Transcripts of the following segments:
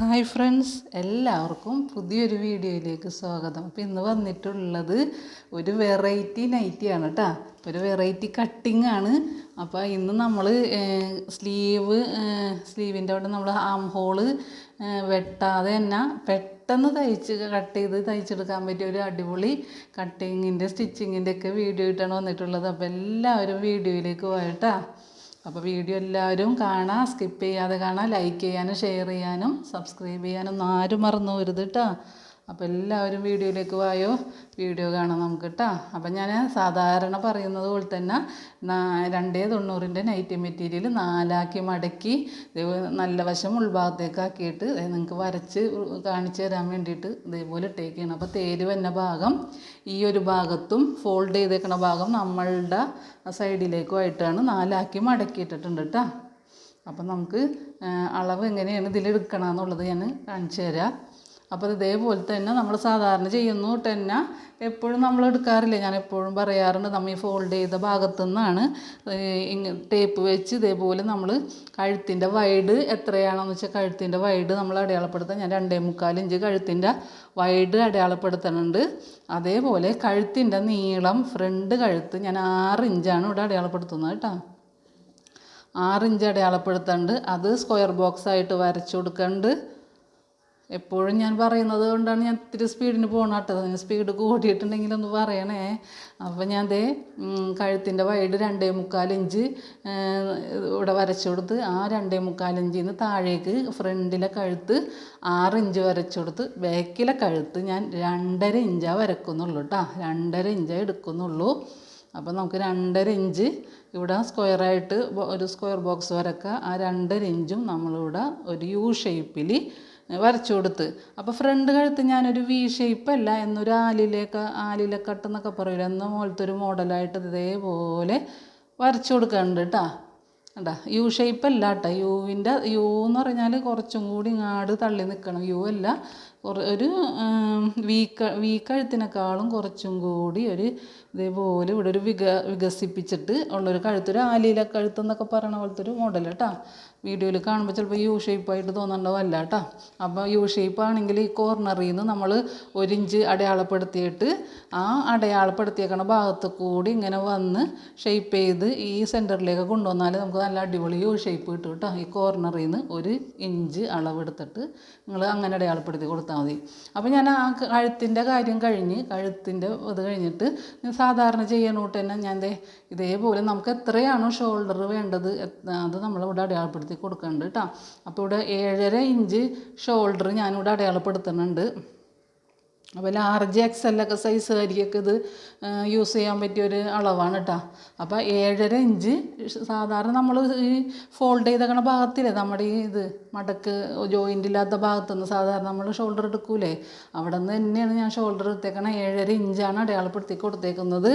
Hi friends, എല്ലാവർക്കും പുതിയൊരു വീഡിയോയിലേക്ക് സ്വാഗതം. അപ്പോൾ ഇന്ന് വന്നിട്ടുള്ളത് ഒരു വെറൈറ്റി നൈറ്റിയാണ് കേട്ടോ. ഒരു വെറൈറ്റി കട്ടിംഗ് ആണ്. അപ്പോൾ ഇന്ന് നമ്മൾ സ്ലീവിൻ്റെ അവിടെ നമ്മൾ ആം ഹോള് വെട്ടാതെ തന്നെ പെട്ടെന്ന് കട്ട് ചെയ്ത് തയ്ച്ചെടുക്കാൻ പറ്റിയ ഒരു അടിപൊളി കട്ടിങ്ങിൻ്റെ സ്റ്റിച്ചിങ്ങിൻ്റെ ഒക്കെ വീഡിയോ ആയിട്ടാണ് വന്നിട്ടുള്ളത്. അപ്പോൾ എല്ലാവരും വീഡിയോയിലേക്ക് പോയിട്ടാ. അപ്പോൾ വീഡിയോ എല്ലാവരും കാണാം, സ്കിപ്പ് ചെയ്യാതെ കാണാം, ലൈക്ക് ചെയ്യാനും ഷെയർ ചെയ്യാനും സബ്സ്ക്രൈബ് ചെയ്യാനും ആരും മറന്നു പോകരുത് കേട്ടോ. അപ്പോൾ എല്ലാവരും വീഡിയോയിലേക്ക് പോയോ, വീഡിയോ കാണാം നമുക്ക് കേട്ടോ. അപ്പം ഞാൻ സാധാരണ പറയുന്നത് പോലെ തന്നെ 290 നൈറ്റി മെറ്റീരിയൽ 4 മടക്കി നല്ല വശം ഉൾഭാഗത്തേക്ക് ആക്കിയിട്ട് നിങ്ങൾക്ക് വരച്ച് കാണിച്ചു തരാൻ വേണ്ടിയിട്ട് ഇതേപോലെ ഇട്ടേക്കാണ്. അപ്പോൾ തേര് വന്ന ഭാഗം ഈ ഒരു ഭാഗത്തും ഫോൾഡ് ചെയ്തേക്കണ ഭാഗം നമ്മളുടെ സൈഡിലേക്കുമായിട്ടാണ് 4 മടക്കിയിട്ടിട്ടുണ്ട് കേട്ടോ. അപ്പം നമുക്ക് അളവ് എങ്ങനെയാണ് ഇതിലെടുക്കണമെന്നുള്ളത് ഞാൻ കാണിച്ചു തരാം. അപ്പോൾ ഇതേപോലെ തന്നെ നമ്മൾ സാധാരണ ചെയ്യുന്നു തന്നെ എപ്പോഴും നമ്മൾ എടുക്കാറില്ല. ഞാൻ എപ്പോഴും പറയാറുണ്ട്, നമ്മൾ ഈ ഫോൾഡ് ചെയ്ത ഭാഗത്തു നിന്നാണ് ടേപ്പ് വെച്ച് ഇതേപോലെ നമ്മൾ കഴുത്തിൻ്റെ വൈഡ് എത്രയാണെന്ന് വെച്ചാൽ കഴുത്തിൻ്റെ വൈഡ് നമ്മൾ അടയാളപ്പെടുത്താൻ ഞാൻ 2.25 ഇഞ്ച് കഴുത്തിൻ്റെ വൈഡ് അടയാളപ്പെടുത്തുന്നുണ്ട്. അതേപോലെ കഴുത്തിൻ്റെ നീളം ഫ്രണ്ട് കഴുത്ത് ഞാൻ 6 ഇഞ്ചാണ് ഇവിടെ അടയാളപ്പെടുത്തുന്നത് കേട്ടോ. 6 ഇഞ്ച് അടയാളപ്പെടുത്തുന്നുണ്ട്. അത് സ്ക്വയർ ബോക്സ് ആയിട്ട് വരച്ചു കൊടുക്കുന്നുണ്ട്. എപ്പോഴും ഞാൻ പറയുന്നത് കൊണ്ടാണ് ഞാൻ ഇത്തിരി സ്പീഡിന് പോകണം കേട്ടോ. സ്പീഡ് കൂടിയിട്ടുണ്ടെങ്കിൽ ഒന്ന് പറയണേ. അപ്പോൾ ഞാൻ കഴുത്തിൻ്റെ വൈഡ് 2.25 ഇഞ്ച് ഇവിടെ വരച്ചു കൊടുത്ത് ആ 2.25 ഇഞ്ചിൽ നിന്ന് താഴേക്ക് ഫ്രണ്ടിലെ കഴുത്ത് 6 ഇഞ്ച് വരച്ചു കൊടുത്ത് ബാക്കിലെ കഴുത്ത് ഞാൻ 2.5 ഇഞ്ചാണ് വരക്കുന്നുള്ളൂ കേട്ടോ. 2.5 ഇഞ്ചേ എടുക്കുന്നുള്ളൂ. അപ്പോൾ നമുക്ക് 2.5 ഇഞ്ച് ഇവിടെ സ്ക്വയറായിട്ട് ഒരു സ്ക്വയർ ബോക്സ് വരക്കുക. ആ 2.5 ഇഞ്ചും നമ്മളിവിടെ ഒരു യു ഷേപ്പിൽ വരച്ചു കൊടുത്ത്. അപ്പോൾ ഫ്രണ്ട് കഴുത്ത് ഞാനൊരു വി ഷേപ്പല്ല എന്നൊരു ആലിലെ കട്ട് എന്നൊക്കെ പറയില്ല, എന്ന പോലത്തെ ഒരു മോഡലായിട്ട് ഇതേപോലെ വരച്ചു കൊടുക്കുന്നുണ്ട് കേട്ടോ. കേട്ടോ, യു ഷേപ്പല്ല കേട്ടോ. യു എന്ന് പറഞ്ഞാൽ കുറച്ചും കൂടി ഇങ്ങാട് തള്ളി നിൽക്കണം. യു അല്ല, ഒരു വി കഴുത്തിനേക്കാളും കുറച്ചും കൂടി ഒരു ഇതേപോലെ ഇവിടെ ഒരു വികസിപ്പിച്ചിട്ട് ഉള്ളൊരു കഴുത്തൊരു ആലിയിലെ കഴുത്തെന്നൊക്കെ പറയണ പോലത്തെ ഒരു മോഡൽ കേട്ടോ. വീഡിയോയിൽ കാണുമ്പോൾ ചിലപ്പോൾ യു ഷേപ്പായിട്ട് തോന്നണ്ടാവല്ല കേട്ടോ. അപ്പോൾ യു ഷേപ്പ് ആണെങ്കിൽ ഈ കോർണറിൽ നിന്ന് നമ്മൾ 1 ഇഞ്ച് അടയാളപ്പെടുത്തിയിട്ട് ആ അടയാളപ്പെടുത്തിയേക്കണ ഭാഗത്ത് കൂടി ഇങ്ങനെ വന്ന് ഷേപ്പ് ചെയ്ത് ഈ സെൻറ്ററിലേക്ക് കൊണ്ടുവന്നാൽ നമുക്ക് നല്ല അടിപൊളി യു ഷേപ്പ് കിട്ടും കേട്ടോ. ഈ കോർണറിൽ നിന്ന് 1 ഇഞ്ച് അളവെടുത്തിട്ട് നിങ്ങൾ അങ്ങനെ അടയാളപ്പെടുത്തി കൊടുത്താൽ മതി. അപ്പോൾ ഞാൻ ആ കഴുത്തിൻ്റെ കാര്യം കഴുത്തിൻ്റെ ഇത് കഴിഞ്ഞിട്ട് സാധാരണ ചെയ്യണോട്ട് തന്നെ ഞാൻ ഇതേപോലെ നമുക്ക് എത്രയാണോ ഷോൾഡർ വേണ്ടത് അത് നമ്മളിവിടെ അടയാളപ്പെടുത്തി കൊടുക്കുന്നുണ്ട് കേട്ടോ. അപ്പോൾ ഇവിടെ 7.5 ഇഞ്ച് ഷോൾഡർ ഞാനിവിടെ അടയാളപ്പെടുത്തുന്നുണ്ട്. അപ്പോൾ ലാർജ് എക്സലൊക്കെ സൈസുകാരിക്കൊക്കെ ഇത് യൂസ് ചെയ്യാൻ പറ്റിയൊരു അളവാണ് കേട്ടോ. അപ്പോൾ 7.5 ഇഞ്ച് സാധാരണ നമ്മൾ ഈ ഫോൾഡ് ചെയ്തേക്കണ ഭാഗത്തില്ലേ, നമ്മുടെ ഈ ഇത് മടക്ക് ജോയിൻ്റ് ഇല്ലാത്ത ഭാഗത്തുനിന്ന് സാധാരണ നമ്മൾ ഷോൾഡർ എടുക്കൂലേ, അവിടെ നിന്ന് തന്നെയാണ് ഞാൻ ഷോൾഡർ എടുത്തേക്കണ. 7.5 ഇഞ്ചാണ് അടയാളപ്പെടുത്തി കൊടുത്തേക്കുന്നത്.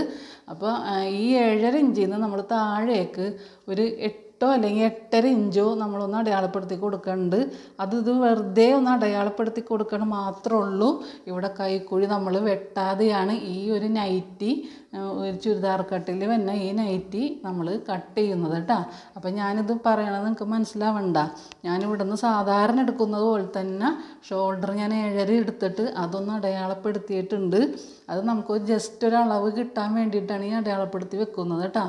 അപ്പോൾ ഈ 7.5 ഇഞ്ചിൽ നിന്ന് നമ്മൾ താഴേക്ക് ഒരു 8 അല്ലെങ്കിൽ 8.5 ഇഞ്ചോ നമ്മളൊന്ന് അടയാളപ്പെടുത്തി കൊടുക്കുന്നുണ്ട്. ഇത് വെറുതെ ഒന്ന് അടയാളപ്പെടുത്തി കൊടുക്കണം മാത്രമേ ഉള്ളൂ. ഇവിടെ കൈക്കുഴി നമ്മൾ വെട്ടാതെയാണ് ഈ ഒരു നൈറ്റി, ഒരു ചുരിദാർ കട്ടിൽ വന്ന ഈ നൈറ്റി നമ്മൾ കട്ട് ചെയ്യുന്നത് കേട്ടോ. അപ്പം ഞാനിത് പറയണത് നിങ്ങൾക്ക് മനസ്സിലാവണ്ട. ഞാനിവിടെ നിന്ന് സാധാരണ എടുക്കുന്നത് പോലെ തന്നെ ഷോൾഡർ ഞാൻ 7.5 എടുത്തിട്ട് അതൊന്ന് അടയാളപ്പെടുത്തിയിട്ടുണ്ട്. അത് നമുക്ക് ജസ്റ്റ് ഒരു അളവ് കിട്ടാൻ വേണ്ടിയിട്ടാണ് ഈ അടയാളപ്പെടുത്തി വെക്കുന്നത് കേട്ടോ,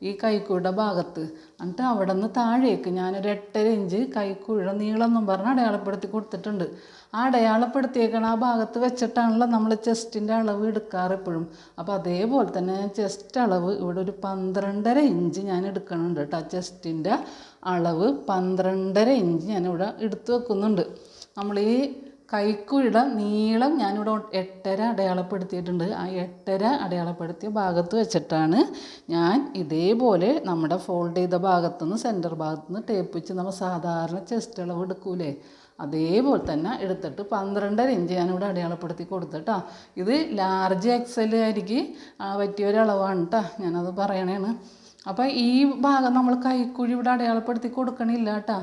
ഈ കൈക്കുഴിയുടെ ഭാഗത്ത്. എന്നിട്ട് അവിടെ നിന്ന് താഴേക്ക് ഞാനൊരു 8.5 ഇഞ്ച് കൈക്കുഴിയുടെ നീളം എന്നും പറഞ്ഞ് അടയാളപ്പെടുത്തി കൊടുത്തിട്ടുണ്ട്. ആ അടയാളപ്പെടുത്തിയേക്കണ ആ ഭാഗത്ത് വെച്ചിട്ടാണല്ലോ നമ്മൾ ചെസ്റ്റിൻ്റെ അളവ് എടുക്കാറ് എപ്പോഴും. അപ്പോൾ അതേപോലെ തന്നെ ചെസ്റ്റ് അളവ് ഇവിടെ ഒരു 12.5 ഇഞ്ച് ഞാൻ എടുക്കണുണ്ട് കേട്ടോ. ചെസ്റ്റിൻ്റെ അളവ് 12.5 ഇഞ്ച് ഞാനിവിടെ എടുത്ത് വെക്കുന്നുണ്ട്. നമ്മൾ ഈ കൈക്കുഴിയുടെ നീളം ഞാനിവിടെ 8.5 അടയാളപ്പെടുത്തിയിട്ടുണ്ട്. ആ 8.5 അടയാളപ്പെടുത്തിയ ഭാഗത്ത് വെച്ചിട്ടാണ് ഞാൻ ഇതേപോലെ നമ്മുടെ ഫോൾഡ് ചെയ്ത ഭാഗത്തുനിന്ന് സെൻറ്റർ ഭാഗത്തുനിന്ന് ടേപ്പ് വെച്ച് നമ്മൾ സാധാരണ ചെസ്റ്റ് അളവ് എടുക്കൂലേ, അതേപോലെ തന്നെ എടുത്തിട്ട് 12.5 ഇഞ്ച് ഞാനിവിടെ അടയാളപ്പെടുത്തി കൊടുത്തിട്ടാ. ഇത് ലാർജ് എക്സലുകാരിക്ക് പറ്റിയൊരളവാണ് കേട്ടോ, ഞാനത് പറയണേണ്. അപ്പോൾ ഈ ഭാഗം നമ്മൾ കൈക്കുഴി ഇവിടെ അടയാളപ്പെടുത്തി കൊടുക്കണില്ല കേട്ടോ.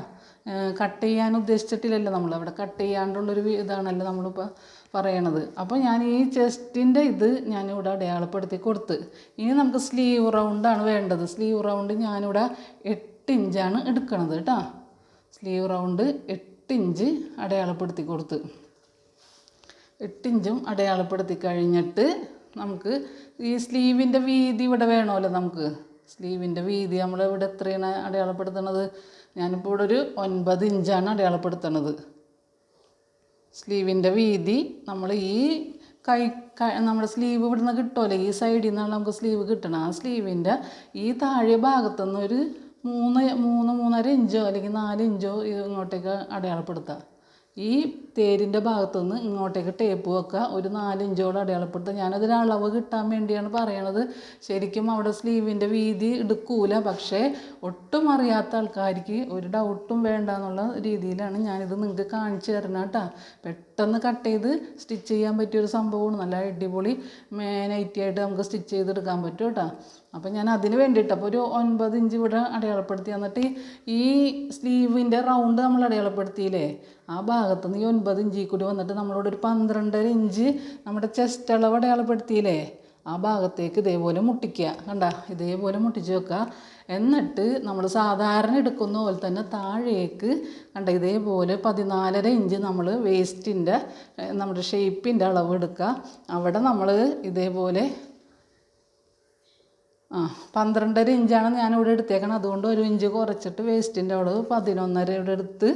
കട്ട് ചെയ്യാൻ ഉദ്ദേശിച്ചിട്ടില്ലല്ലോ, നമ്മളവിടെ കട്ട് ചെയ്യാണ്ടുള്ളൊരു ഇതാണല്ലോ നമ്മളിപ്പോൾ പറയണത്. അപ്പോൾ ഞാൻ ഈ ചെസ്റ്റിൻ്റെ ഇത് ഞാനിവിടെ അടയാളപ്പെടുത്തി കൊടുത്ത്. ഇനി നമുക്ക് സ്ലീവ് റൗണ്ടാണ് വേണ്ടത്. സ്ലീവ് റൗണ്ട് ഞാനിവിടെ 8 ഇഞ്ചാണ് എടുക്കണത് കേട്ടോ. സ്ലീവ് റൗണ്ട് 8 ഇഞ്ച് അടയാളപ്പെടുത്തി കൊടുത്ത്. 8 ഇഞ്ചും അടയാളപ്പെടുത്തി കഴിഞ്ഞിട്ട് നമുക്ക് ഈ സ്ലീവിൻ്റെ വീതി ഇവിടെ വേണമല്ലോ. നമുക്ക് സ്ലീവിൻ്റെ വീതി നമ്മൾ ഇവിടെ എത്രയാണ് അടയാളപ്പെടുത്തുന്നത്? ഞാനിപ്പോൾ ഇവിടെ ഒരു 9 ഇഞ്ചാണ് അടയാളപ്പെടുത്തുന്നത്. സ്ലീവിൻ്റെ വീതി നമ്മൾ ഈ നമ്മുടെ സ്ലീവ് ഇവിടെ നിന്ന് കിട്ടുമല്ലോ, ഈ സൈഡിൽ നിന്നാണ് നമുക്ക് സ്ലീവ് കിട്ടണം. ആ സ്ലീവിൻ്റെ ഈ താഴെ ഭാഗത്തുനിന്ന് ഒരു 3-3.5 ഇഞ്ചോ അല്ലെങ്കിൽ 4 ഇഞ്ചോ ഇങ്ങോട്ടേക്ക് അടയാളപ്പെടുത്തുക. ഈ തേരിൻ്റെ ഭാഗത്തുനിന്ന് ഇങ്ങോട്ടേക്ക് ടേപ്പ് വെക്കുക, ഒരു 4 ഇഞ്ചോളം അടയാളപ്പെടുത്തുക. ഞാനതൊരു അളവ് കിട്ടാൻ വേണ്ടിയാണ് പറയണത്. ശരിക്കും അവിടെ സ്ലീവിൻ്റെ വീതി എടുക്കൂല. പക്ഷേ ഒട്ടും അറിയാത്ത ആൾക്കാർക്ക് ഒരു ഡൗട്ടും വേണ്ട എന്നുള്ള രീതിയിലാണ് ഞാനിത് നിങ്ങൾക്ക് കാണിച്ചു തരണം കേട്ടോ. പെട്ടെന്ന് കട്ട് ചെയ്ത് സ്റ്റിച്ച് ചെയ്യാൻ പറ്റിയൊരു സംഭവമാണ്. നല്ല അടിപൊളി നൈറ്റിയായിട്ട് നമുക്ക് സ്റ്റിച്ച് ചെയ്തെടുക്കാൻ പറ്റും കേട്ടോ. അപ്പോൾ ഞാൻ അതിന് വേണ്ടിയിട്ട് അപ്പോൾ ഒരു 9 ഇഞ്ച് ഇവിടെ അടയാളപ്പെടുത്തി. എന്നിട്ട് ഈ സ്ലീവിൻ്റെ റൗണ്ട് നമ്മൾ അടയാളപ്പെടുത്തിയില്ലേ, ആ ഭാഗത്തുനിന്ന് ഈ 9 ഇഞ്ചിൽ കൂടി വന്നിട്ട് നമ്മളിവിടെ ഒരു 12.5 ഇഞ്ച് നമ്മുടെ ചെസ്റ്റ് അളവ് അടയാളപ്പെടുത്തിയില്ലേ, ആ ഭാഗത്തേക്ക് ഇതേപോലെ മുട്ടിക്കുക. കണ്ട, ഇതേപോലെ മുട്ടിച്ച് വെക്കുക. എന്നിട്ട് നമ്മൾ സാധാരണ എടുക്കുന്ന പോലെ തന്നെ താഴേക്ക് കണ്ട ഇതേപോലെ 14.5 ഇഞ്ച് നമ്മൾ വേസ്റ്റിൻ്റെ നമ്മുടെ ഷേപ്പിൻ്റെ അളവ് എടുക്കുക. അവിടെ നമ്മൾ ഇതേപോലെ 12.5 ഇഞ്ചാണ് ഞാനിവിടെ എടുത്തേക്കണം. അതുകൊണ്ട് 1 ഇഞ്ച് കുറച്ചിട്ട് വേസ്റ്റിൻ്റെ അളവ് 11.5 ഇവിടെ എടുത്ത്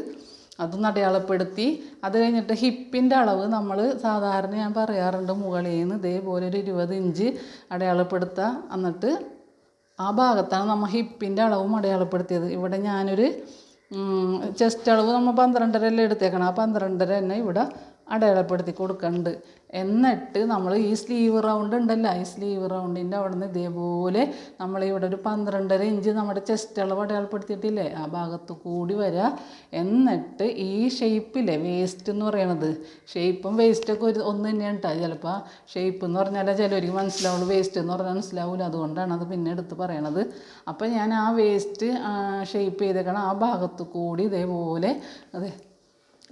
അതൊന്ന് അടയാളപ്പെടുത്തി. അത് കഴിഞ്ഞിട്ട് ഹിപ്പിൻ്റെ അളവ് നമ്മൾ സാധാരണ ഞാൻ പറയാറുണ്ട് മുകളിൽ നിന്ന് ഇതേപോലെ ഒരു 20 ഇഞ്ച് അടയാളപ്പെടുത്തുക. എന്നിട്ട് ആ ഭാഗത്താണ് നമ്മൾ ഹിപ്പിൻ്റെ അളവും അടയാളപ്പെടുത്തിയത്. ഇവിടെ ഞാനൊരു ചെസ്റ്റ് അളവ് നമ്മൾ 12.5 എടുത്തേക്കണം. ആ 12.5 തന്നെ ഇവിടെ അടയാളപ്പെടുത്തി കൊടുക്കുന്നുണ്ട്. എന്നിട്ട് നമ്മൾ ഈ സ്ലീവ് റൗണ്ട് ഉണ്ടല്ലോ, ഈ സ്ലീവ് റൗണ്ടിൻ്റെ അവിടെ നിന്ന് ഇതേപോലെ നമ്മളിവിടെ ഒരു 12.5 ഇഞ്ച് നമ്മുടെ ചെസ്റ്റ് അളവ് അടയാളപ്പെടുത്തിയിട്ടില്ലേ, ആ ഭാഗത്ത് കൂടി വരിക. എന്നിട്ട് ഈ ഷേപ്പില്ലേ വേസ്റ്റ് എന്ന് പറയണത്, ഷേപ്പും വേസ്റ്റൊക്കെ ഒന്ന് തന്നെയാണ് കേട്ടോ. ചിലപ്പോൾ ഷേപ്പ് എന്ന് പറഞ്ഞാൽ ചിലവർക്ക് മനസ്സിലാവുള്ളൂ, വേസ്റ്റ് എന്ന് പറഞ്ഞാൽ മനസ്സിലാവില്ല. അതുകൊണ്ടാണ് അത് പിന്നെ എടുത്ത് പറയണത്. അപ്പോൾ ഞാൻ ആ വേസ്റ്റ് ഷേപ്പ് ചെയ്തേക്കണം ആ ഭാഗത്ത് കൂടി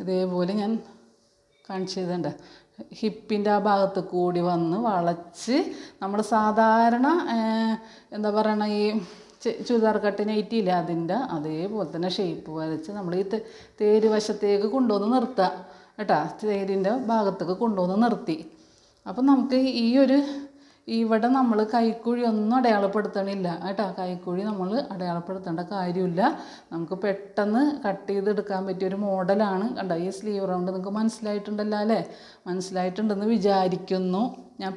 ഇതേപോലെ ഞാൻ കാണിച്ചു ചെയ്തേണ്ട ഹിപ്പിൻ്റെ ആ ഭാഗത്ത് കൂടി വന്ന് വളച്ച് നമ്മൾ സാധാരണ എന്താ പറയണ ഈ ചുരിദാർ കട്ട് നൈറ്റിയില്ലേ അതിൻ്റെ അതേപോലെ തന്നെ ഷേപ്പ് വരച്ച് നമ്മൾ ഈ തേര് വശത്തേക്ക് കൊണ്ടുവന്ന് നിർത്തുക കേട്ടോ. തേരിൻ്റെ ഭാഗത്തേക്ക് കൊണ്ടുവന്ന് നിർത്തി. അപ്പം നമുക്ക് ഇവിടെ നമ്മൾ കൈക്കുഴി ഒന്നും അടയാളപ്പെടുത്തണില്ല കേട്ടോ. കൈക്കുഴി നമ്മൾ അടയാളപ്പെടുത്തേണ്ട കാര്യമില്ല. നമുക്ക് പെട്ടെന്ന് കട്ട് ചെയ്തെടുക്കാൻ പറ്റിയൊരു മോഡലാണ്. കണ്ടോ, ഈ സ്ലീവ് റൗണ്ട് നിങ്ങൾക്ക് മനസ്സിലായിട്ടുണ്ടല്ലോ അല്ലേ? മനസ്സിലായിട്ടുണ്ടെന്ന് വിചാരിക്കുന്നു. ഞാൻ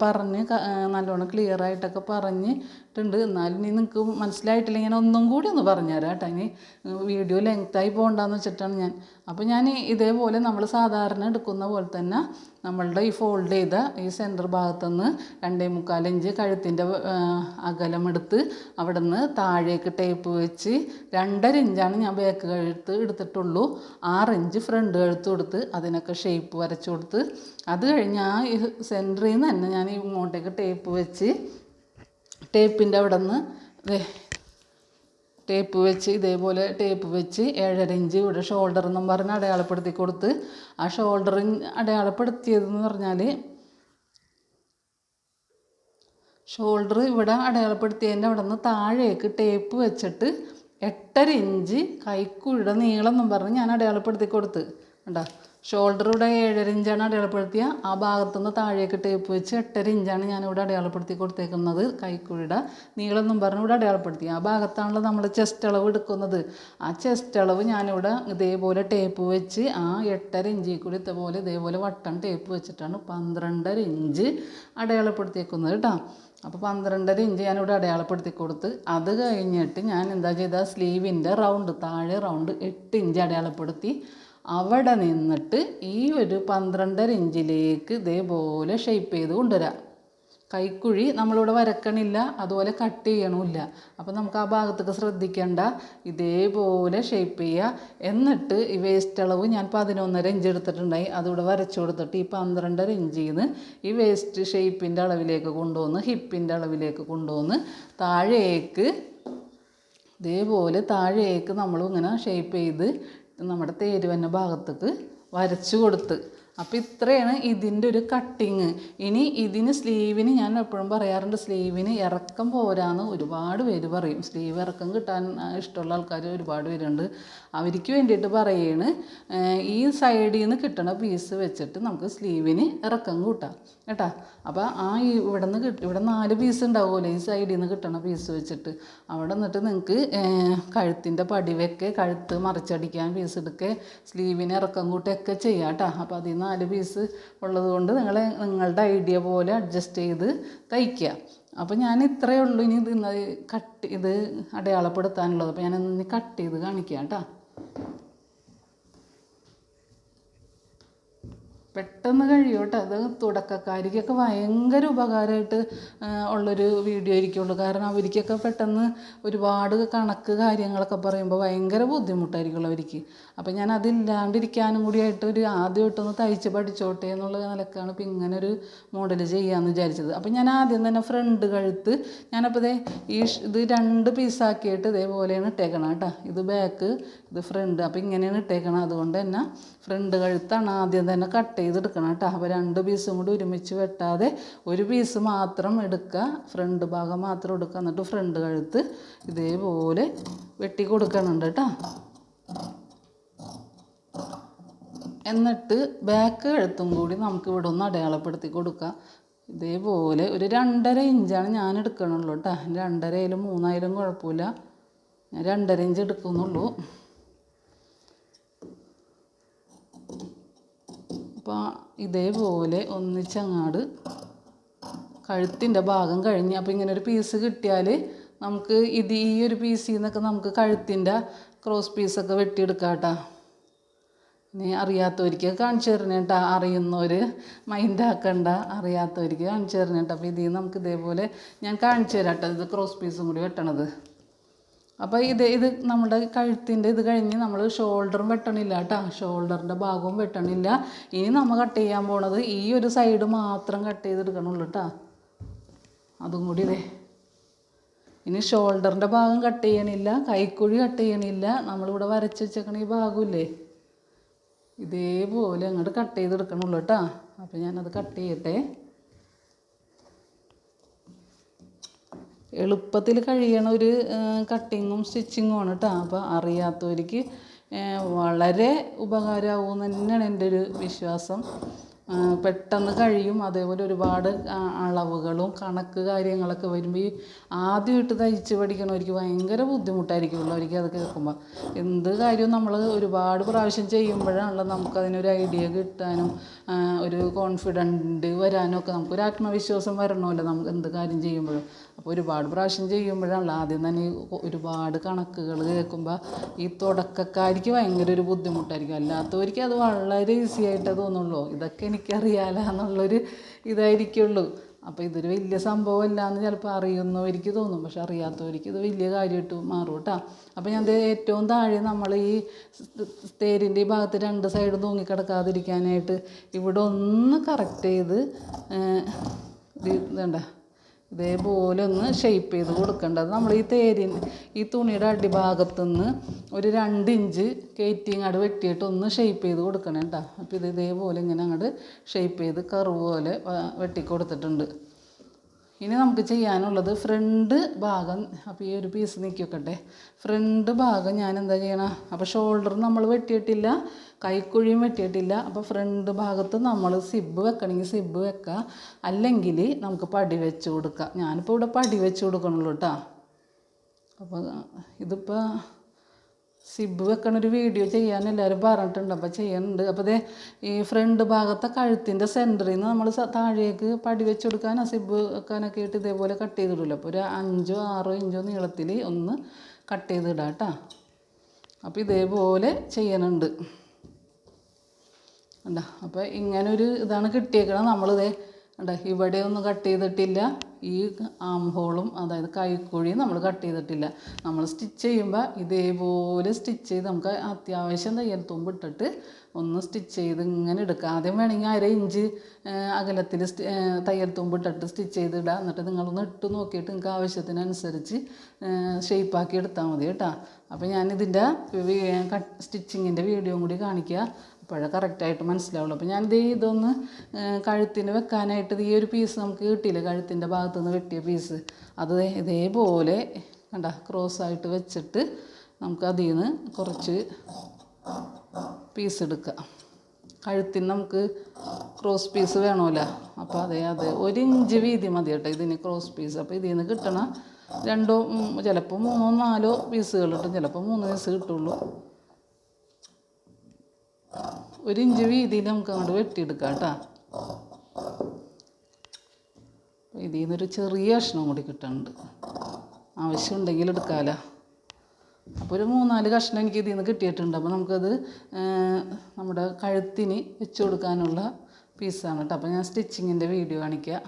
നല്ലോണം ക്ലിയർ ആയിട്ടൊക്കെ പറഞ്ഞിട്ടുണ്ട്. എന്നാലും ഇനി നിങ്ങൾക്ക് മനസ്സിലായിട്ടില്ലെങ്കിൽ ഞാൻ ഒന്നും കൂടി ഒന്ന് പറഞ്ഞുതരാം കേട്ടോ. ഇനി വീഡിയോ ലെങ്തായി പോകണ്ടെന്ന് വെച്ചിട്ടാണ് ഞാൻ. അപ്പോൾ ഞാൻ ഇതേപോലെ നമ്മൾ സാധാരണ എടുക്കുന്ന പോലെ തന്നെ നമ്മളുടെ ഈ ഫോൾഡ് ചെയ്ത ഈ സെൻറ്റർ ഭാഗത്തുനിന്ന് 2.25 ഇഞ്ച് കഴുത്തിൻ്റെ അകലമെടുത്ത് അവിടെ നിന്ന് താഴേക്ക് ടേപ്പ് വെച്ച് 2.5 ഇഞ്ചാണ് ഞാൻ ബാക്ക് കഴുത്ത് എടുത്തിട്ടുള്ളൂ. 6 ഇഞ്ച് ഫ്രണ്ട് കഴുത്ത് കൊടുത്ത് അതിനൊക്കെ ഷേപ്പ് വരച്ചു കൊടുത്ത് അത് കഴിഞ്ഞ് ആ സെൻറ്ററിൽ നിന്ന് തന്നെ ഞാൻ ഇങ്ങോട്ടേക്ക് ടേപ്പ് വെച്ച് ടേപ്പിൻ്റെ അവിടെ നിന്ന് ടേപ്പ് വെച്ച് ഇതേപോലെ ടേപ്പ് വെച്ച് 7.5 ഇഞ്ച് ഇവിടെ ഷോൾഡർ എന്നും പറഞ്ഞ് അടയാളപ്പെടുത്തി കൊടുത്ത് ആ ഷോൾഡർ അടയാളപ്പെടുത്തിയതെന്ന് പറഞ്ഞാൽ ഷോൾഡർ ഇവിടെ അടയാളപ്പെടുത്തിയതിൻ്റെ അവിടെ നിന്ന് താഴേക്ക് ടേപ്പ് വെച്ചിട്ട് 8.5 ഇഞ്ച് കൈക്കുഴിയുടെ നീളം എന്നും പറഞ്ഞ് ഞാൻ അടയാളപ്പെടുത്തി കൊടുത്ത് കണ്ടോ. ഷോൾഡർ ഇവിടെ 7.5 ഇഞ്ചാണ് അടയാളപ്പെടുത്തിയ ആ ഭാഗത്തുനിന്ന് താഴേക്ക് ടേപ്പ് വെച്ച് 8.5 ഇഞ്ചാണ് ഞാനിവിടെ അടയാളപ്പെടുത്തി കൊടുത്തേക്കുന്നത്. കൈക്കുഴിയുടെ നീളം എന്നും പറഞ്ഞ് ഇവിടെ അടയാളപ്പെടുത്തി ആ ഭാഗത്താണല്ലോ നമ്മൾ ചെസ്റ്റ് അളവ് എടുക്കുന്നത്. ആ ചെസ്റ്റ് അളവ് ഞാനിവിടെ ഇതേപോലെ ടേപ്പ് വെച്ച് ആ 8.5 ഇഞ്ചിൽ കൂടി ഇതേപോലെ വട്ടം ടേപ്പ് വെച്ചിട്ടാണ് 12.5 ഇഞ്ച് അടയാളപ്പെടുത്തിയേക്കുന്നത് കേട്ടോ. അപ്പോൾ 12.5 ഇഞ്ച് ഞാനിവിടെ അടയാളപ്പെടുത്തി കൊടുത്ത് അത് കഴിഞ്ഞിട്ട് ഞാൻ എന്താ ചെയ്താൽ സ്ലീവിൻ്റെ റൗണ്ട് താഴെ റൗണ്ട് 8 ഇഞ്ച് അടയാളപ്പെടുത്തി അവിടെ നിന്നിട്ട് ഈ ഒരു 12.5 ഇഞ്ചിലേക്ക് ഇതേപോലെ ഷേപ്പ് ചെയ്ത് കൊണ്ടുവരാം. കൈക്കുഴി നമ്മളിവിടെ വരക്കണില്ല, അതുപോലെ കട്ട് ചെയ്യണമില്ല. അപ്പോൾ നമുക്ക് ആ ഭാഗത്തേക്ക് ശ്രദ്ധിക്കേണ്ട. ഇതേപോലെ ഷേപ്പ് ചെയ്യുക. എന്നിട്ട് ഈ വേസ്റ്റ് അളവ് ഞാൻ 11.5 ഇഞ്ച് എടുത്തിട്ടുണ്ടായി, അതിവിടെ വരച്ചു കൊടുത്തിട്ട് ഈ 12.5 ഇഞ്ചിൽ നിന്ന് ഈ വേസ്റ്റ് ഷേപ്പിൻ്റെ അളവിലേക്ക് കൊണ്ടുവന്ന് ഹിപ്പിൻ്റെ അളവിലേക്ക് കൊണ്ടുവന്ന് താഴേക്ക് ഇതേപോലെ താഴേക്ക് നമ്മളിങ്ങനെ ഷേപ്പ് ചെയ്ത് നമ്മുടെ തേര് വന്ന ഭാഗത്തേക്ക് വരച്ചു കൊടുത്ത് അപ്പോൾ ഇത്രയാണ് ഇതിൻ്റെ ഒരു കട്ടിങ്. ഇനി ഇതിന് സ്ലീവിന് ഞാൻ എപ്പോഴും പറയാറുണ്ട്, സ്ലീവിന് ഇറക്കം പോരാന്ന് ഒരുപാട് പേര് പറയും. സ്ലീവ് ഇറക്കം കിട്ടാൻ ഇഷ്ടമുള്ള ആൾക്കാർ ഒരുപാട് പേരുണ്ട്. അവർക്ക് വേണ്ടിയിട്ട് പറയാണ്, ഈ സൈഡിൽ നിന്ന് കിട്ടണ പീസ് വെച്ചിട്ട് നമുക്ക് സ്ലീവിന് ഇറക്കം കൂട്ടാം കേട്ടോ. അപ്പോൾ ഇവിടെ 4 പീസ് ഉണ്ടാവുമല്ലോ ഈ സൈഡിൽ നിന്ന് കിട്ടണ പീസ് വെച്ചിട്ട്. അവിടെ നിന്നിട്ട് നിങ്ങൾക്ക് കഴുത്തിൻ്റെ പടിവൊക്കെ, കഴുത്ത് മറിച്ചടിക്കാൻ പീസ് എടുക്കുക, സ്ലീവിന് ഇറക്കം കൂട്ടുകയൊക്കെ ചെയ്യാം കേട്ടോ. അപ്പോൾ അതിൽ 4 പീസ് ഉള്ളത് കൊണ്ട് നിങ്ങളുടെ ഐഡിയ പോലെ അഡ്ജസ്റ്റ് ചെയ്ത് തയ്ക്കുക. അപ്പോൾ ഞാൻ ഇത്രയേ ഉള്ളൂ. ഇനി ഇത് അടയാളപ്പെടുത്താനുള്ളത്. അപ്പോൾ ഞാനൊന്ന് കട്ട് ചെയ്ത് കാണിക്കാം കേട്ടോ. പെട്ടെന്ന് കഴിയും കേട്ടോ. അത് തുടക്കക്കാരിക്കൊക്കെ ഭയങ്കര ഉപകാരമായിട്ട് ഉള്ളൊരു വീഡിയോ ആയിരിക്കുള്ളൂ. കാരണം അവർക്കൊക്കെ പെട്ടെന്ന് ഒരുപാട് കണക്ക് കാര്യങ്ങളൊക്കെ പറയുമ്പോൾ ഭയങ്കര ബുദ്ധിമുട്ടായിരിക്കുള്ളൂ അവർക്ക്. അപ്പം ഞാൻ അതില്ലാണ്ടിരിക്കാനും കൂടിയായിട്ട് ആദ്യമായിട്ടൊന്ന് തയ്ച്ച് പഠിച്ചോട്ടെ എന്നുള്ള നിലക്കാണ് ഇപ്പം ഇങ്ങനൊരു മോഡൽ ചെയ്യാമെന്ന് വിചാരിച്ചത്. അപ്പം ഞാൻ ആദ്യം തന്നെ ഫ്രണ്ട് കഴുത്ത് ഞാനപ്പോൾ ഇത് 2 പീസാക്കിയിട്ട് ഇതേപോലെയാണ് ഇട്ടേക്കണം കേട്ടോ. ഇത് ബാക്ക്, ഇത് ഫ്രണ്ട്. അപ്പോൾ ഇങ്ങനെയാണ് ഇട്ടേക്കണം. അതുകൊണ്ട് തന്നെ ഫ്രണ്ട് കഴുത്താണ് ആദ്യം തന്നെ കട്ട് ചെയ്തെടുക്കണം കേട്ടോ. അപ്പോൾ 2 പീസും കൂടി ഒരുമിച്ച് വെട്ടാതെ ഒരു പീസ് മാത്രം എടുക്കുക, ഫ്രണ്ട് ഭാഗം മാത്രം എടുക്കുക. എന്നിട്ട് ഫ്രണ്ട് കഴുത്ത് ഇതേപോലെ വെട്ടി കൊടുക്കണുണ്ട് കേട്ടോ. എന്നിട്ട് ബാക്ക് കഴുത്തും കൂടി നമുക്ക് ഇവിടെ ഒന്ന് അടയാളപ്പെടുത്തി കൊടുക്കാം. ഇതേപോലെ ഒരു 2.5 ഇഞ്ചാണ് ഞാൻ എടുക്കണുള്ളൂ കേട്ടോ. 2.5 ആയാലും 3 ആയാലും കുഴപ്പമില്ല. ഞാൻ 2.5 ഇഞ്ച് എടുക്കുന്നുള്ളൂ. അപ്പോൾ ഇതേപോലെ ഒന്നിച്ചങ്ങാട് കഴുത്തിൻ്റെ ഭാഗം കഴിഞ്ഞ്. അപ്പോൾ ഇങ്ങനെ ഒരു പീസ് കിട്ടിയാൽ നമുക്ക് ഈ ഒരു പീസിൽ നിന്നൊക്കെ നമുക്ക് കഴുത്തിൻ്റെ ക്രോസ് പീസൊക്കെ വെട്ടിയെടുക്കാം കേട്ടോ. ഇനി അറിയാത്തവർക്ക് കാണിച്ചു തരണേ കേട്ടോ. അറിയുന്നവർ മൈൻഡാക്കണ്ട, അറിയാത്തവർക്ക് കാണിച്ചു തരണേ കേട്ടോ. അപ്പോൾ ഇതിൽ നമുക്ക് ഇതേപോലെ ഞാൻ കാണിച്ചു തരാം കേട്ടോ. ഇത് ക്രോസ് പീസും കൂടി വെട്ടണത്. അപ്പോൾ ഇത് നമ്മുടെ കഴുത്തിൻ്റെ ഇത് കഴിഞ്ഞ് നമ്മൾ ഷോൾഡറും വെട്ടണില്ല കേട്ടോ. ഷോൾഡറിൻ്റെ ഭാഗവും വെട്ടണില്ല. ഇനി നമ്മൾ കട്ട് ചെയ്യാൻ പോണത് ഈ ഒരു സൈഡ് മാത്രം കട്ട് ചെയ്തെടുക്കണുള്ളൂ കേട്ടോ. അതും കൂടി ഇനി ഷോൾഡറിൻ്റെ ഭാഗം കട്ട് ചെയ്യണില്ല, കൈക്കുഴി കട്ട് ചെയ്യണില്ല. നമ്മളിവിടെ വരച്ച് വെച്ചേക്കണ ഈ ഭാഗമില്ലേ, ഇതേപോലെ അങ്ങോട്ട് കട്ട് ചെയ്തെടുക്കണുള്ളൂ കേട്ടോ. അപ്പോൾ ഞാനത് കട്ട് ചെയ്യട്ടെ. എളുപ്പത്തിൽ കഴിയണ ഒരു കട്ടിങ്ങും സ്റ്റിച്ചിങ്ങുമാണ് കേട്ടോ. അപ്പോൾ അറിയാത്തവർക്ക് വളരെ ഉപകാരമാകുമെന്ന് തന്നെയാണ് എൻ്റെ ഒരു വിശ്വാസം. പെട്ടെന്ന് കഴിയും. അതേപോലെ ഒരുപാട് അളവുകളും കണക്ക് കാര്യങ്ങളൊക്കെ വരുമ്പോൾ ഈ ആദ്യമായിട്ട് തയ്ച്ച് പഠിക്കണവർക്ക് ഭയങ്കര ബുദ്ധിമുട്ടായിരിക്കുമല്ലോ അവർക്ക് അത് കേൾക്കുമ്പോൾ. എന്ത് കാര്യവും നമ്മൾ ഒരുപാട് പ്രാവശ്യം ചെയ്യുമ്പോഴാണല്ലോ നമുക്കതിനൊരു ഐഡിയ കിട്ടാനും ഒരു കോൺഫിഡൻറ്റ് വരാനും ഒക്കെ നമുക്കൊരു ആത്മവിശ്വാസം വരണമല്ലോ നമുക്ക് എന്ത് കാര്യം ചെയ്യുമ്പോഴും. അപ്പോൾ ഒരുപാട് പ്രാവശ്യം ചെയ്യുമ്പോഴാണല്ലോ ആദ്യം തന്നെ ഒരുപാട് കണക്കുകൾ കേൾക്കുമ്പോൾ ഈ തുടക്കക്കാർക്ക് ഭയങ്കര ഒരു ബുദ്ധിമുട്ടായിരിക്കും. അല്ലാത്തവർക്ക് അത് വളരെ ഈസി ആയിട്ടേ തോന്നുള്ളൂ. ഇതൊക്കെ എനിക്കറിയാലോ എന്നുള്ളൊരു ഇതായിരിക്കുള്ളൂ. അപ്പോൾ ഇതൊരു വലിയ സംഭവമല്ല എന്ന് ചിലപ്പോൾ അറിയുന്നവർക്ക് തോന്നും, പക്ഷെ അറിയാത്തവർക്ക് ഇത് വലിയ കാര്യമായിട്ട് മാറും കേട്ടോ. അപ്പോൾ ഞാൻ ഏറ്റവും താഴെ നമ്മൾ ഈ തേരിൻ്റെ ഈ ഭാഗത്ത് 2 സൈഡും തൂങ്ങിക്കിടക്കാതിരിക്കാനായിട്ട് ഇവിടെ ഒന്ന് കറക്റ്റ് ചെയ്ത് ഇതുണ്ട ഇതേപോലെ ഒന്ന് ഷേപ്പ് ചെയ്ത് കൊടുക്കേണ്ടത്. നമ്മൾ ഈ തുണിയുടെ അടിഭാഗത്തുനിന്ന് ഒരു 2 ഇഞ്ച് കയറ്റി അങ്ങോട്ട് വെട്ടിയിട്ട് ഒന്ന് ഷേപ്പ് ചെയ്ത് കൊടുക്കണം കേട്ടോ. അപ്പോൾ ഇതേപോലെ ഇങ്ങനെ അങ്ങോട്ട് ഷേപ്പ് ചെയ്ത് കർവ് പോലെ വെട്ടി കൊടുത്തിട്ടുണ്ട്. ഇനി നമുക്ക് ചെയ്യാനുള്ളത് ഫ്രണ്ട് ഭാഗം. അപ്പോൾ ഈ ഒരു പീസ് നീക്കി വെക്കട്ടെ. ഫ്രണ്ട് ഭാഗം ഞാൻ എന്താ ചെയ്യണം, അപ്പോൾ ഷോൾഡർ നമ്മൾ വെട്ടിയിട്ടില്ല, കൈക്കുഴിയും വെട്ടിയിട്ടില്ല. അപ്പോൾ ഫ്രണ്ട് ഭാഗത്ത് നമ്മൾ സിബ് വെക്കണമെങ്കിൽ സിബ് വെക്കുക, അല്ലെങ്കിൽ നമുക്ക് പടി വെച്ച് കൊടുക്കാം. ഞാനിപ്പോൾ ഇവിടെ പടി വെച്ച് കൊടുക്കണുള്ളൂ കേട്ടോ. അപ്പോൾ ഇതിപ്പോൾ സിബ് വെക്കണൊരു വീഡിയോ ചെയ്യാൻ എല്ലാവരും പറഞ്ഞിട്ടുണ്ട്, അപ്പോൾ ചെയ്യുന്നുണ്ട്. അപ്പോൾ ഈ ഫ്രണ്ട് ഭാഗത്തെ കഴുത്തിൻ്റെ സെൻറ്ററിൽ നിന്ന് നമ്മൾ താഴേക്ക് പടി വെച്ച് കൊടുക്കാനോ സിബ് വെക്കാനൊക്കെ ആയിട്ട് ഇതേപോലെ കട്ട് ചെയ്തിടില്ല. അപ്പോൾ ഒരു 5-6 ഇഞ്ചോ നീളത്തിൽ ഒന്ന് കട്ട് ചെയ്തിടാം കേട്ടോ. അപ്പോൾ ഇതേപോലെ ചെയ്യണുണ്ട് കണ്ടോ. അപ്പോൾ ഇങ്ങനൊരു ഇതാണ് കിട്ടിയേക്കണം. നമ്മളിതേ കണ്ടോ ഇവിടെ ഒന്നും കട്ട് ചെയ്തിട്ടില്ല. ഈ ആം ഹോളും അതായത് കൈക്കുഴിയും നമ്മൾ കട്ട് ചെയ്തിട്ടില്ല. നമ്മൾ സ്റ്റിച്ച് ചെയ്യുമ്പോൾ ഇതേപോലെ സ്റ്റിച്ച് ചെയ്ത് നമുക്ക് അത്യാവശ്യം തയ്യൽ തുമ്പ് ഇട്ടിട്ട് ഒന്ന് സ്റ്റിച്ച് ചെയ്ത് ഇങ്ങനെ എടുക്കുക. ആദ്യം വേണമെങ്കിൽ 1/2 ഇഞ്ച് അകലത്തിൽ തയ്യൽ തുമ്പ് ഇട്ടിട്ട് സ്റ്റിച്ച് ചെയ്തിടുക. എന്നിട്ട് നിങ്ങളൊന്ന് ഇട്ട് നോക്കിയിട്ട് നിങ്ങൾക്ക് ആവശ്യത്തിനനുസരിച്ച് ഷേപ്പാക്കി എടുത്താൽ മതി കേട്ടോ. അപ്പോൾ ഞാനിതിൻ്റെ സ്റ്റിച്ചിങ്ങിൻ്റെ വീഡിയോ കൂടി കാണിക്കുക. അപ്പോഴേ കറക്റ്റായിട്ട് മനസ്സിലാവുള്ളൂ. അപ്പോൾ ഞാനിത് ഇതൊന്ന് കഴുത്തിന് വെക്കാനായിട്ട് ഈ ഒരു പീസ് നമുക്ക് കിട്ടിയില്ലേ, കഴുത്തിൻ്റെ ഭാഗത്തു നിന്ന് വെട്ടിയ പീസ്, അത് ഇതേപോലെ കണ്ട ക്രോസായിട്ട് വെച്ചിട്ട് നമുക്ക് അതിൽ നിന്ന് കുറച്ച് പീസ് എടുക്കുക. കഴുത്തിന് നമുക്ക് ക്രോസ് പീസ് വേണമല്ലോ, അപ്പോൾ അതെ 1 ഇഞ്ച് വീതി മതി കേട്ടോ ഇതിന് ക്രോസ് പീസ്. അപ്പോൾ ഇതിൽ നിന്ന് കിട്ടണ 2 ചിലപ്പോൾ 3 4 പീസുകൾ കിട്ടും, ചിലപ്പോൾ 3 പീസ് കിട്ടുള്ളൂ. 1 ഇഞ്ച് വീതിയിൽ നമുക്ക് അങ്ങോട്ട് വെട്ടിയെടുക്കാം കേട്ടോ. ഇതിൽ നിന്നൊരു ചെറിയ കഷ്ണം കൂടി കിട്ടുന്നുണ്ട്, ആവശ്യമുണ്ടെങ്കിൽ എടുക്കാമല്ലോ. അപ്പോൾ ഒരു 3-4 കഷ്ണം എനിക്ക് ഇതിൽ നിന്ന് കിട്ടിയിട്ടുണ്ട്. അപ്പോൾ നമുക്കത് നമ്മുടെ കഴുത്തിന് വെച്ച് കൊടുക്കാനുള്ള പീസാണ് കേട്ടോ. അപ്പോൾ ഞാൻ സ്റ്റിച്ചിങ്ങിൻ്റെ വീഡിയോ കാണിക്കാം.